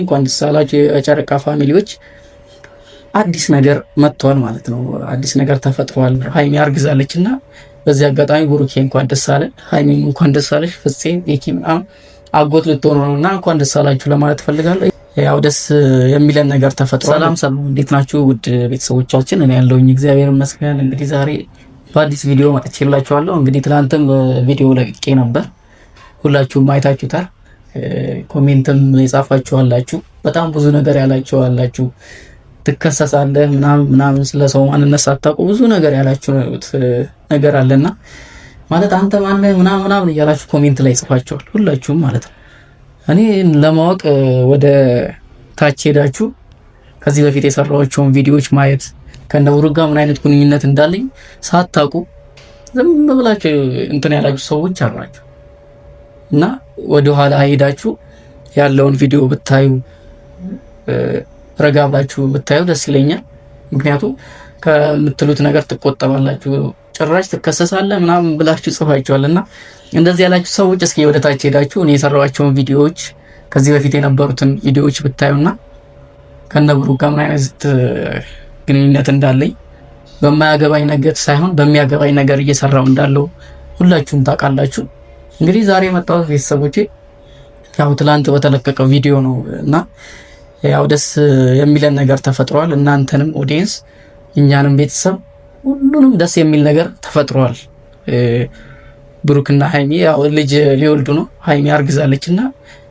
እንኳን ደስ አላችሁ የጨረቃ ፋሚሊዎች፣ አዲስ ነገር መጥቷል ማለት ነው። አዲስ ነገር ተፈጥሯል። ሃይሚ አርግዛለች እና በዚህ አጋጣሚ ብሩኬ እንኳን ደስ አለ፣ ሃይሚ እንኳን ደስ አለሽ፣ ፍፄ የኪም አጎት ልትሆኑ ነው እና እንኳን ደስ አላችሁ ለማለት ፈልጋለሁ። ያው ደስ የሚለን ነገር ተፈጥሯል። ሰላም ሰላም፣ እንዴት ናችሁ ውድ ቤተሰቦቻችን? እኔ ያለሁኝ እግዚአብሔር ይመስገን። እንግዲህ ዛሬ በአዲስ ቪዲዮ መጥቼላችኋለሁ። እንግዲህ ትናንትም ቪዲዮ ለቅቄ ነበር፣ ሁላችሁም አይታችሁታል። ኮሜንትም የጻፋችሁ አላችሁ፣ በጣም ብዙ ነገር ያላችሁ አላችሁ። ትከሰሳለህ ምናምን ስለ ሰው ማንነት ሳታውቁ ብዙ ነገር ያላችሁ ነገር አለና ማለት አንተ ማነህ ምናምን እያላችሁ ኮሜንት ላይ ጽፋችኋል፣ ሁላችሁም ማለት ነው። እኔ ለማወቅ ወደ ታች ሄዳችሁ ከዚህ በፊት የሰራኋቸውን ቪዲዮዎች ማየት ከነብሩ ጋር ምን አይነት ግንኙነት እንዳለኝ ሳታውቁ ዝም ብላችሁ እንትን ያላችሁ ሰዎች አላችሁ እና ወደ ኋላ ሄዳችሁ ያለውን ቪዲዮ ብታዩ ረጋ ብላችሁ ብታዩ ደስ ይለኛል። ምክንያቱም ከምትሉት ነገር ትቆጠባላችሁ። ጭራሽ ትከሰሳለህ ምናምን ብላችሁ ጽፋችኋልና እንደዚህ ያላችሁ ሰዎች እስኪ ወደ ታች ሄዳችሁ እኔ የሰራኋቸውን ቪዲዮዎች ከዚህ በፊት የነበሩትን ቪዲዮዎች ብታዩና ከነብሩ ጋር ምን አይነት ግንኙነት እንዳለኝ በማያገባኝ ነገር ሳይሆን በሚያገባኝ ነገር እየሰራው እንዳለው ሁላችሁም ታውቃላችሁ። እንግዲህ ዛሬ የመጣሁት ቤተሰቦቼ ያው ትላንት በተለቀቀው ቪዲዮ ነው እና ያው ደስ የሚለን ነገር ተፈጥሯል። እናንተንም ኦዲየንስ እኛንም ቤተሰብ ሁሉንም ደስ የሚል ነገር ተፈጥሯል። ብሩክና ሃይሚ ያው ልጅ ሊወልዱ ነው። ሃይሚ አርግዛለች እና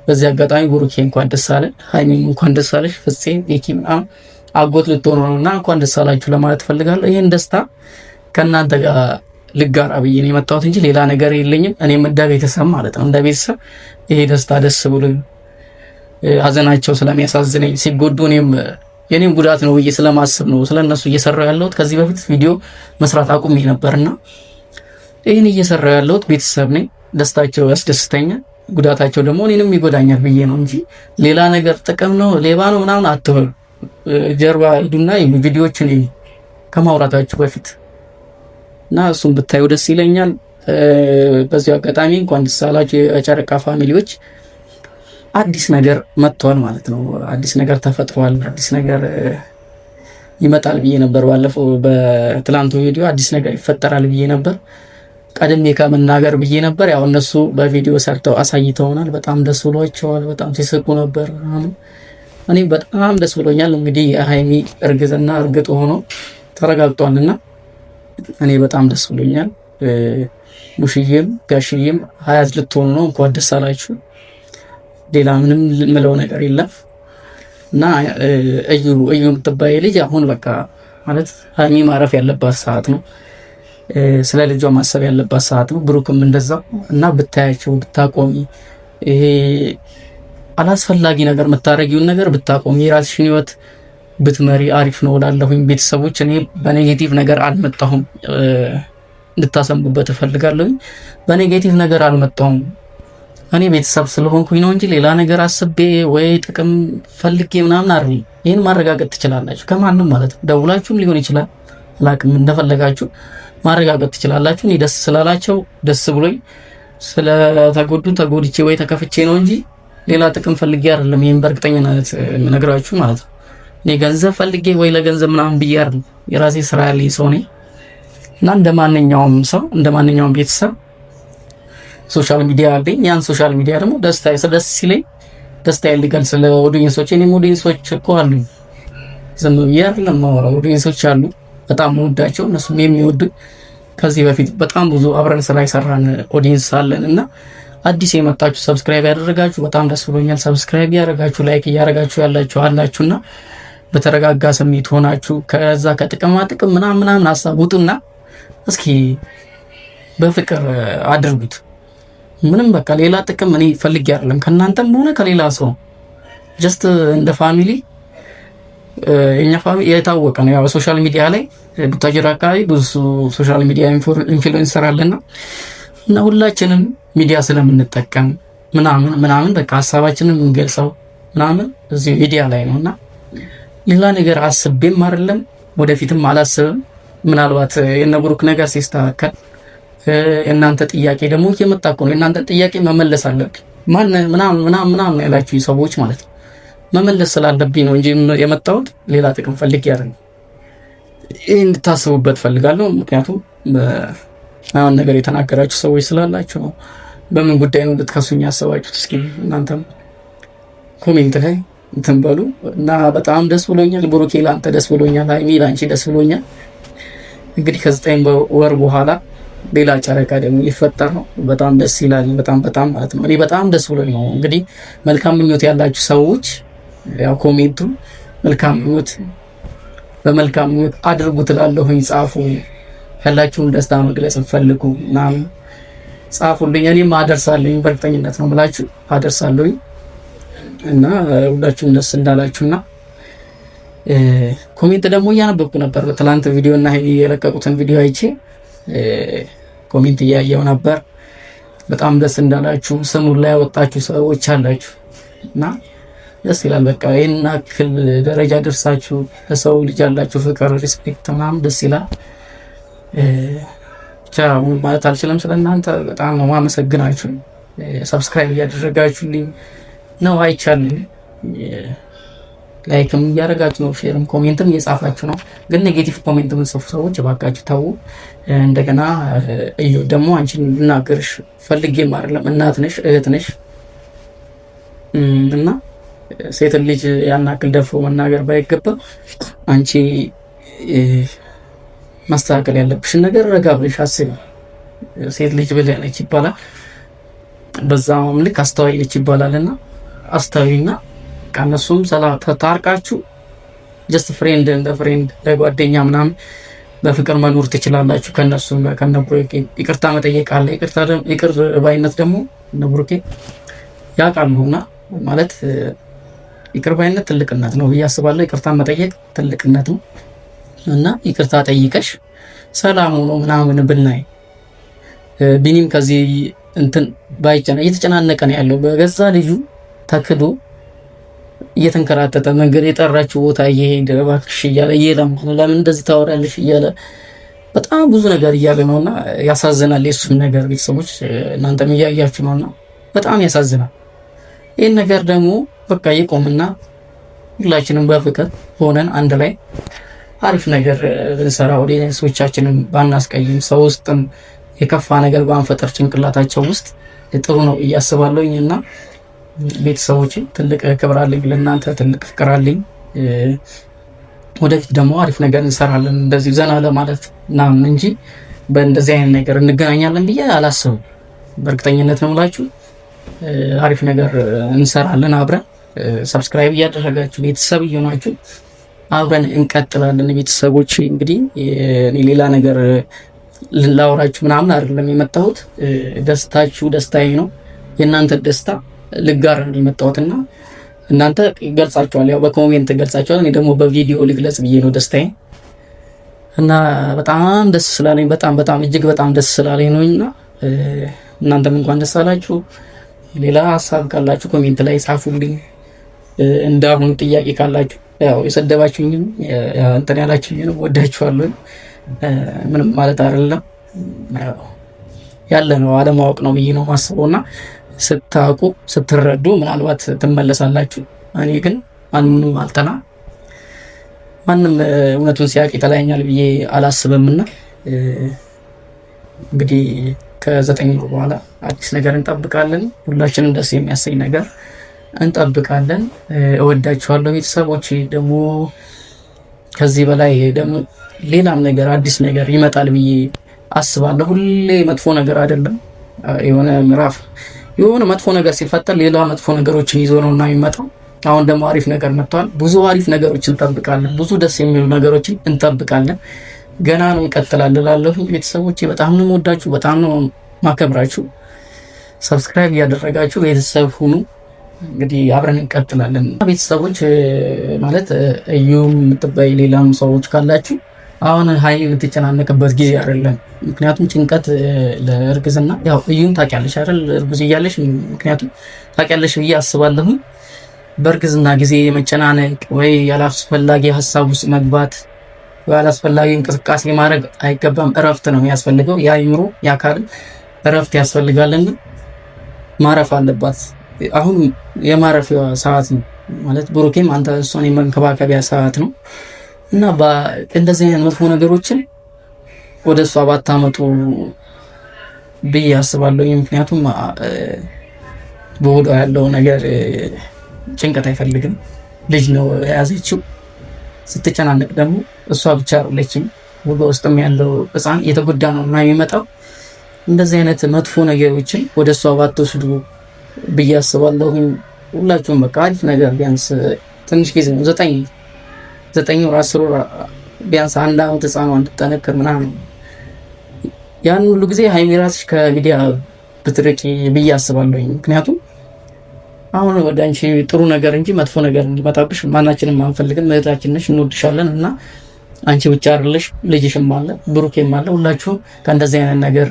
በዚህ አጋጣሚ ብሩኬ እንኳን ደስ አለ፣ ሃይሚ እንኳን ደስ አለሽ፣ ፍፄ የኪም አጎት ልትሆኑ ነው እና እንኳን ደስ አላችሁ ለማለት ፈልጋለሁ። ይሄን ደስታ ከእናንተ ጋር ልጋራ ብዬ ነው የመጣሁት እንጂ ሌላ ነገር የለኝም። እኔም እንደ ቤተሰብ ማለት ነው እንደ ቤተሰብ ይሄ ደስታ ደስ ብሎኝ ሀዘናቸው ስለሚያሳዝነኝ ሲጎዱ የኔም ጉዳት ነው ብዬ ስለማስብ ነው ስለነሱ እየሰራው ያለሁት። ከዚህ በፊት ቪዲዮ መስራት አቁሜ ነበርና ይሄን እየሰራው ያለሁት ቤተሰብ ነኝ። ደስታቸው ያስደስተኛል፣ ጉዳታቸው ደግሞ እኔንም ይጎዳኛል ብዬ ነው እንጂ ሌላ ነገር ጥቅም ነው ሌባ ነው ምናምን አትበሉ። ጀርባ ሂዱና ቪዲዮዎችን ከማውራታችሁ በፊት እና እሱን ብታዩ ደስ ይለኛል። በዚህ አጋጣሚ እንኳን ደስ አላችሁ የጨረቃ ፋሚሊዎች፣ አዲስ ነገር መጥቷል ማለት ነው። አዲስ ነገር ተፈጥሯል። አዲስ ነገር ይመጣል ብዬ ነበር። ባለፈው በትላንቱ ቪዲዮ አዲስ ነገር ይፈጠራል ብዬ ነበር፣ ቀድሜ ከመናገር ብዬ ነበር። ያው እነሱ በቪዲዮ ሰርተው አሳይተውናል። በጣም ደስ ብሏቸዋል። በጣም ሲስቁ ነበር። እኔ በጣም ደስ ብሎኛል። እንግዲህ የሃይሚ እርግዝና እርግጥ ሆኖ ተረጋግጧልና እኔ በጣም ደስ ብሎኛል። ሙሽዬም ጋሽዬም ሀያት ልትሆኑ ነው። እንኳን ደስ አላችሁ። ሌላ ምንም ምለው ነገር የለም እና እዩ የምትባይ ልጅ አሁን በቃ ማለት ሃይሚ ማረፍ ያለባት ሰዓት ነው። ስለ ልጇ ማሰብ ያለባት ሰዓት ነው። ብሩክም እንደዛው እና ብታያቸው ብታቆሚ፣ ይሄ አላስፈላጊ ነገር የምታረጊውን ነገር ብታቆሚ፣ የራስሽን ህይወት ብትመሪ አሪፍ ነው እላለሁኝ። ቤተሰቦች እኔ በኔጌቲቭ ነገር አልመጣሁም፣ እንድታሰምቡበት እፈልጋለሁኝ። በኔጌቲቭ ነገር አልመጣሁም። እኔ ቤተሰብ ስለሆንኩኝ ነው እንጂ ሌላ ነገር አስቤ ወይ ጥቅም ፈልጌ ምናምን አይደለም። ይሄን ማረጋገጥ ትችላላችሁ ከማንም ማለት ነው። ደውላችሁም ሊሆን ይችላል ላክም እንደፈለጋችሁ ማረጋገጥ ትችላላችሁ። እኔ ደስ ስላላቸው ደስ ብሎኝ ስለተጎዱ ተጎድቼ ወይ ተከፍቼ ነው እንጂ ሌላ ጥቅም ፈልጌ አይደለም። ይሄን በእርግጠኝነት ነግራችሁ ማለት ነው። እኔ ገንዘብ ፈልጌ ወይ ለገንዘብ ምናምን ብዬ አይደለም። የራሴ ስራ ያለኝ ሰው ነኝ እና እንደማንኛውም ሰው እንደማንኛውም ቤተሰብ ሶሻል ሚዲያ አለኝ። ያን ሶሻል ሚዲያ ደግሞ ደስ ሲለኝ ደስታዬን ልገልጽ ለኦዲየንሶቼ። እኔም ኦዲየንሶች እኮ አሉኝ፣ ዝም ብዬ አይደለም የማወራው። ኦዲየንሶች አሉ በጣም የምወዳቸው፣ እነሱም የሚወዱኝ። ከዚህ በፊት በጣም ብዙ አብረን ስራ የሰራን ኦዲየንስ አለን እና አዲስ የመጣችሁ ሰብስክራይብ ያደረጋችሁ በጣም ደስ ብሎኛል። ሰብስክራይብ ያደረጋችሁ ላይክ እያደረጋችሁ ያላችሁ አላችሁና በተረጋጋ ስሜት ሆናችሁ ከዛ ከጥቅማ ጥቅም ምናምን ሀሳብ ውጡና እስኪ በፍቅር አድርጉት። ምንም በቃ ሌላ ጥቅም እኔ ፈልጌ አይደለም ከእናንተም ሆነ ከሌላ ሰው። ጀስት እንደ ፋሚሊ የኛ ፋሚሊ የታወቀ ነው። ያው ሶሻል ሚዲያ ላይ ቡታጅራ አካባቢ ብዙ ሶሻል ሚዲያ ኢንፍሉዌንሰር አለና እና ሁላችንም ሚዲያ ስለምንጠቀም ምናምን በቃ ሀሳባችንን የምንገልጸው ምናምን እዚህ ሚዲያ ላይ ነውና ሌላ ነገር አስቤም አይደለም ወደፊትም አላስብም። ምናልባት የነብሩክ ነገር ሲስተካከል የእናንተ ጥያቄ ደግሞ እየመጣ እኮ ነው። የእናንተ ጥያቄ መመለስ አለብኝ። ማን ምናምን ያላችሁ ሰዎች ማለት ነው። መመለስ ስላለብኝ ነው እንጂ የመጣሁት ሌላ ጥቅም ፈልጌ አይደለም። ይህ እንድታስቡበት ፈልጋለሁ። ምክንያቱም አሁን ነገር የተናገራችሁ ሰዎች ስላላችሁ ነው። በምን ጉዳይ ነው ልትከሱኝ ያሰባችሁት? እስኪ እናንተም ኮሜንት ላይ እንትን በሉ እና በጣም ደስ ብሎኛል። ብሩኬ ለአንተ ደስ ብሎኛል፣ ሀይሚ ለአንቺ ደስ ብሎኛል። እንግዲህ ከ9 ወር በኋላ ሌላ ጨረቃ ደግሞ ሊፈጠር ነው። በጣም ደስ ይላል። በጣም ማለት ነው። እኔ በጣም ደስ ብሎኝ ነው። እንግዲህ መልካም ምኞት ያላችሁ ሰዎች ያው ኮሜንቱ መልካም ምኞት በመልካም ምኞት አድርጉ ትላለሁኝ። ጻፉ፣ ያላችሁን ደስታ መግለጽ ፈልጉ ምናምን ጻፉልኝ። እኔም አደርሳለሁኝ፣ በእርግጠኝነት ነው ብላችሁ አደርሳለሁኝ እና ሁላችሁም ደስ እንዳላችሁና ኮሜንት ደግሞ እያነበብኩ ነበር። በትላንት ቪዲዮ እና ሀይሚ የለቀቁትን ቪዲዮ አይቼ ኮሜንት እያየው ነበር። በጣም ደስ እንዳላችሁ ስሙን ላይ ያወጣችሁ ሰዎች አላችሁ እና ደስ ይላል። በቃ ይሄን አክል ደረጃ ደርሳችሁ ለሰው ልጅ ያላችሁ ፍቅር፣ ሪስፔክት ምናምን ደስ ይላል። ብቻ ማለት አልችልም ስለእናንተ በጣም ነው ማመሰግናችሁ። ሰብስክራይብ እያደረጋችሁልኝ ነው አይቻልኝ፣ ላይክም እያደረጋችሁ ነው፣ ሼርም ኮሜንትም እየጻፋችሁ ነው። ግን ኔጌቲቭ ኮሜንት የምትጽፉ ሰዎች እባካችሁ ተው። እንደገና እዩ ደግሞ አንቺን ልናገርሽ ፈልጌም አይደለም፣ እናት ነሽ፣ እህት ነሽ እና ሴትን ልጅ ያናክል ደፍሮ መናገር ባይገባ አንቺ ማስተካከል ያለብሽን ነገር ረጋ ብለሽ አስቢ። ሴት ልጅ ብልህ ነች ይባላል፣ በዛውም ልክ አስተዋይ ነች ይባላልና አስተዋይና ከነሱም ተታርቃችሁ ጀስት ፍሬንድ እንደ ፍሬንድ ለጓደኛ ምናምን በፍቅር መኖር ትችላላችሁ። ከነሱም ከነብሩኬ ይቅርታ መጠየቅ አለ። ይቅር ባይነት ደግሞ ነብሩኬ ያውቃሉና ማለት ይቅር ባይነት ትልቅነት ነው ብዬ አስባለሁ። ይቅርታ መጠየቅ ትልቅነት ነው እና ይቅርታ ጠይቀሽ ሰላም ሆኖ ምናምን ብናይ ቢኒም ከዚህ እንትን እየተጨናነቀ ነው ያለው። በገዛ ልጁ ተክዶ እየተንከራተተ መንገድ የጠራችው ቦታ እየሄደ እባክሽ እያለ እየለመነ ለምን እንደዚህ ታወራለሽ እያለ በጣም ብዙ ነገር እያለ ነውና ያሳዝናል። የሱም ነገር ቤተሰቦች እናንተም እያያችሁ ነውና በጣም ያሳዝናል። ይህን ነገር ደግሞ በቃ ይቆምና ሁላችንም በፍቅር ሆነን አንድ ላይ አሪፍ ነገር ብንሰራ ኦዲየንሶቻችንን ባናስቀይም ሰው ውስጥም የከፋ ነገር ባንፈጠር ጭንቅላታቸው ውስጥ ጥሩ ነው እያስባለሁኝ እና ቤተሰቦች ትልቅ ክብር አለኝ ለእናንተ፣ ትልቅ ፍቅር አለኝ። ወደፊት ደግሞ አሪፍ ነገር እንሰራለን እንደዚህ ዘና ለማለት ምናምን እንጂ በእንደዚህ አይነት ነገር እንገናኛለን ብዬ አላስብም። በእርግጠኝነት ነው የምላችሁ አሪፍ ነገር እንሰራለን አብረን። ሰብስክራይብ እያደረጋችሁ ቤተሰብ እየሆናችሁ አብረን እንቀጥላለን። ቤተሰቦች እንግዲህ ሌላ ነገር ላወራችሁ ምናምን አይደለም የመጣሁት። ደስታችሁ ደስታዬ ነው። የእናንተ ደስታ ልጋር ነው የመጣሁትና እናንተ ገልጻችኋል፣ ያው በኮሜንት ገልጻችኋል። እኔ ደግሞ በቪዲዮ ልግለጽ ብዬ ነው ደስታዬ እና በጣም ደስ ስላለኝ በጣም እጅግ በጣም ደስ ስላለኝ ነውና እናንተም እንኳን ደስ አላችሁ። ሌላ ሀሳብ ካላችሁ ኮሜንት ላይ ጻፉልኝ። እንዳሁን ጥያቄ ካላችሁ ያው የሰደባችሁኝም እንትን ያላችሁኝም ወዳችኋለሁ። ምንም ማለት አይደለም ያለ ነው አለማወቅ ነው ብዬ ነው ማስበውና ስታውቁ ስትረዱ ምናልባት ትመለሳላችሁ። እኔ ግን ማንንም አልጠና ማንም እውነቱን ሲያውቅ ይጠላኛል ብዬ አላስብምና እንግዲህ ከ9 ወር በኋላ አዲስ ነገር እንጠብቃለን። ሁላችንም ደስ የሚያሰኝ ነገር እንጠብቃለን። እወዳችኋለሁ ቤተሰቦች። ደግሞ ከዚህ በላይ ደግሞ ሌላም ነገር አዲስ ነገር ይመጣል ብዬ አስባለሁ። ሁሌ መጥፎ ነገር አይደለም። የሆነ መጥፎ ነገር ሲፈጠር ሌላ መጥፎ ነገሮችን ይዞ ነውና የሚመጣው። አሁን ደግሞ አሪፍ ነገር መጥቷል። ብዙ አሪፍ ነገሮችን እንጠብቃለን። ብዙ ደስ የሚሉ ነገሮችን እንጠብቃለን። ገና ነው ይቀጥላል እላለሁ። ቤተሰቦቼ በጣም ነው የምወዳችሁ፣ በጣም ነው ማከብራችሁ። ሰብስክራይብ እያደረጋችሁ ቤተሰብ ሁኑ። እንግዲህ አብረን እንቀጥላለን። ቤተሰቦች ማለት እዩ የምትባይ ሌላም ሰዎች ካላችሁ አሁን ሀይሚ የምትጨናነቅበት ጊዜ አይደለም። ምክንያቱም ጭንቀት ለእርግዝና ያው እዩን ታውቂያለሽ አይደል? እርጉዝ እያለሽ ምክንያቱም ታውቂያለሽ ብዬ አስባለሁ። በእርግዝና ጊዜ የመጨናነቅ ወይ ያላስፈላጊ ሀሳብ ውስጥ መግባት ወይ ያላስፈላጊ እንቅስቃሴ ማድረግ አይገባም። እረፍት ነው የሚያስፈልገው። የአእምሮ የአካል እረፍት ያስፈልጋልና ማረፍ አለባት። አሁን የማረፊያ ሰዓት ነው። ማለት ብሩኬም አንተ እሷን የመንከባከቢያ ሰዓት ነው እና እንደዚህ አይነት መጥፎ ነገሮችን ወደ እሷ ባታመጡ ብዬ አስባለሁ። ምክንያቱም በሆዷ ያለው ነገር ጭንቀት አይፈልግም። ልጅ ነው የያዘችው። ስትጨናነቅ ደግሞ እሷ ብቻ አይደለችም፣ ወደ ውስጥም ያለው ሕፃን እየተጎዳ ነው እና የሚመጣው እንደዚህ አይነት መጥፎ ነገሮችን ወደ እሷ ባትወስዱ ብዬ አስባለሁ። ሁላችሁም በቃ አሪፍ ነገር ቢያንስ ትንሽ ጊዜ ነው 9 ወር 10 ወር ቢያንስ 1 ዓመት ሕፃኗ እንድጠነክር ምናምን ያን ሁሉ ጊዜ ሀይሚ ራስሽ ከሚዲያ ብትርቂ ብዬ አስባለሁ። ምክንያቱም አሁን ወደ አንቺ ጥሩ ነገር እንጂ መጥፎ ነገር እንዲመጣብሽ ማናችንም አንፈልግም። እህታችን ነሽ፣ እንወድሻለን እና አንቺ ብቻ አይደለሽ፣ ልጅሽም አለ፣ ብሩኬም አለ። ሁላችሁ ከእንደዚህ አይነት ነገር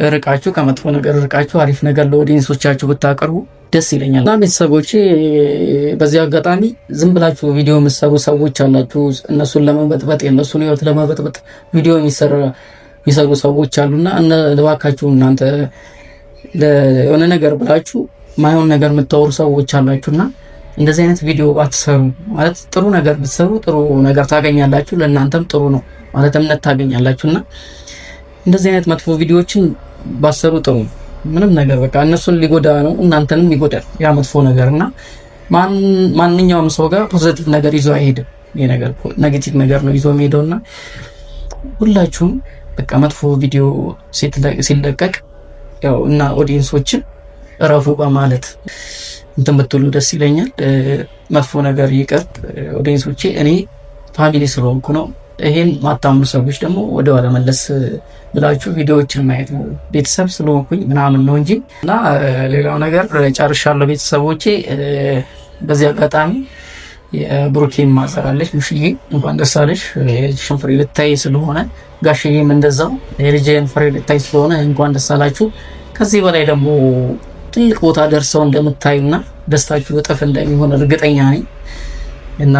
ርቃችሁ፣ ከመጥፎ ነገር ርቃችሁ አሪፍ ነገር ለኦዲየንሶቻችሁ ብታቀርቡ ደስ ይለኛል። እና ቤተሰቦቼ በዚህ አጋጣሚ ዝም ብላችሁ ቪዲዮ የምትሰሩ ሰዎች አላችሁ። እነሱን ለመበጥበጥ የእነሱን ህይወት ለመበጥበጥ ቪዲዮ የሚሰሩ ሰዎች አሉና እባካችሁ እናንተ ለሆነ ነገር ብላችሁ ማይሆን ነገር የምታወሩ ሰዎች አላችሁና እንደዚህ አይነት ቪዲዮ ባትሰሩ። ማለት ጥሩ ነገር ብትሰሩ ጥሩ ነገር ታገኛላችሁ፣ ለእናንተም ጥሩ ነው ማለት እምነት ታገኛላችሁና እንደዚህ አይነት መጥፎ ቪዲዮዎችን ባሰሩ ጥሩ ነው። ምንም ነገር በቃ እነሱን ሊጎዳ ነው፣ እናንተንም ይጎዳል ያ መጥፎ ነገርና ማንኛውም ሰው ጋር ፖዚቲቭ ነገር ይዞ አይሄድም። ይሄ ነገር ኔጌቲቭ ነገር ነው ይዞ የሚሄደውና ሁላችሁም በቃ መጥፎ ቪዲዮ ሲለቀቅ ያው እና ኦዲየንሶችን እረፉ በማለት እንትን ብትሉ ደስ ይለኛል። መጥፎ ነገር ይቅር ኦዲየንሶቼ። እኔ ፋሚሊ ስለሆንኩ ነው። ይሄን ማታምኑ ሰዎች ደግሞ ወደ ኋላ መለስ ብላችሁ ቪዲዮዎችን ማየት ነው። ቤተሰብ ስለሆንኩኝ ምናምን ነው እንጂ እና ሌላው ነገር ጨርሻለሁ ቤተሰቦቼ። በዚህ አጋጣሚ የብሩኬን ማዘራለች ሙሽዬ እንኳን ደስ አለሽ። የልጅሽን ፍሬ ልታይ ስለሆነ ጋሽዬም እንደዛው የልጅን ፍሬ ልታይ ስለሆነ እንኳን ደስ አላችሁ። ከዚህ በላይ ደግሞ ትልቅ ቦታ ደርሰው እንደምታዩና ደስታችሁ እጥፍ እንደሚሆን እርግጠኛ ነኝ እና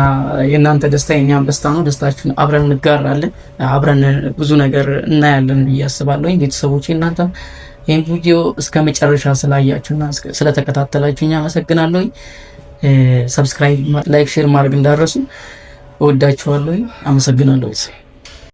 የእናንተ ደስታ የኛም ደስታ ነው። ደስታችሁን አብረን እንጋራለን፣ አብረን ብዙ ነገር እናያለን ብዬ አስባለሁ። ቤተሰቦቼ እናንተም ይህን ቪዲዮ እስከ መጨረሻ ስላያችሁና ስለተከታተላችሁኝ አመሰግናለሁ። ሰብስክራይብ፣ ላይክ፣ ሼር ማድረግ እንዳረሱ። እወዳችኋለሁ። አመሰግናለሁ።